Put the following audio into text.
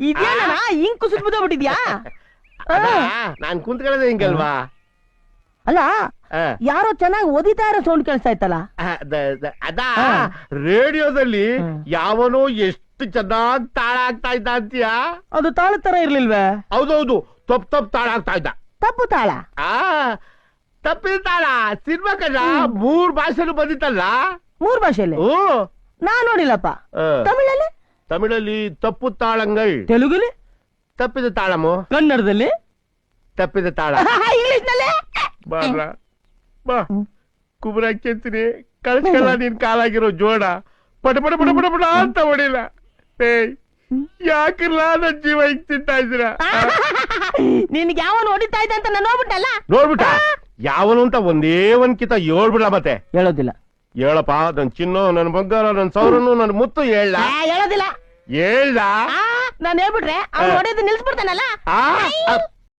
ಇದೇನ ಇಂಕು ಸುಟ್ಬಿದ್ಬಿಟ್ಟಿದ್ಯಾ? ನಾನ್ ಕುಂತ್ಕೊಳ್ಳೋದೇ ಹಿಂಗಲ್ವಾ? ಅಲ್ಲ ಯಾರೋ ಚೆನ್ನಾಗಿ ಓದಿತಾ ಇರೋ ಸೌಂಡ್ ಕೇಳಿಸ್ತಾ ಇತ್ತಲ್ಲ? ಅದ ರೇಡಿಯೋದಲ್ಲಿ ಯಾವನೋ ಎಷ್ಟು ಚೆನ್ನಾಗ್ ತಾಳ ಆಗ್ತಾ ಇದ್ದ ಅಂತೀಯಾ? ಅದು ತಾಳ ತರ ಇರ್ಲಿಲ್ವೇ? ಹೌದೌದು, ತಪ್ಪು ತಾಳ ಆಗ್ತಾ ಇದ್ದ. ತಪ್ಪು ತಾಳ? ತಪ್ಪಿದ ತಾಳ ಸಿನಿಮಾ ಕಣ್ಣ, 3 ಭಾಷೆಲು ಬಂದಿತ್ತಲ್ಲ. 3 ಭಾಷೆಯಲ್ಲಿ? ನಾ ನೋಡಿಲ್ಲಪ್ಪ. ತಮಿಳಲ್ಲಿ? ತಮಿಳಲ್ಲಿ ತಪ್ಪು ತಾಳಂಗಳ್. ತೆಲುಗಲ್ಲಿ? ತಪ್ಪಿದ ತಾಳಮು. ಕನ್ನಡದಲ್ಲಿ? ತಪ್ಪಿದ ತಾಳ. ಇಂಗ್ಲಿಷ್ ನಲ್ಲಿ? ಬಾ ಕುಬುರ ಕೆಂತೀನಿ ಕಳ್ಸ್ಕಲ್ಲ ನೀನ್ ಕಾಲಾಗಿರೋ ಜೋಡ. ಪಟ ಪಟ ಪಟ ಪಟ ಪಟ ಅಂತ ಹೊಡಿಲ್ಲ. ಯಾಕಿಲ್ಲ ನನ್ ಜೀವ ಹಿಂಗ್ ತಿಂತಾ ಇದ್ದೀರಾ? ನಿನ್ಗೆ ಯಾವನು ಹೊಡಿತಾ ಇದ್ದ ಅಂತ ನಾನು ನೋಡ್ಬಿಟ್ಟಲ್ಲ. ನೋಡ್ಬಿಟ್ಟ ಯಾವನು ಅಂತ ಒಂದೇ ಒಂದ್ಕಿತ ಹೇಳ್ಬಿಡ. ಮತ್ತೆ ಹೇಳೋದಿಲ್ಲ. ಹೇಳಪ್ಪ, ನನ್ ಚಿನ್ನು, ನನ್ ಬಂಗಾರ, ನನ್ ಸೌರನು, ನನ್ ಮುತ್ತು ಹೇಳ. ಹೇಳೋದಿಲ್ಲ. ಹೇಳ್ದ ನಾನು ಹೇಳ್ಬಿಟ್ರೆ ಅವ್ನು ಹೊಡೆಯೋದು ನಿಲ್ಸ್ಬಿಡ್ತಾನಲ್ಲ.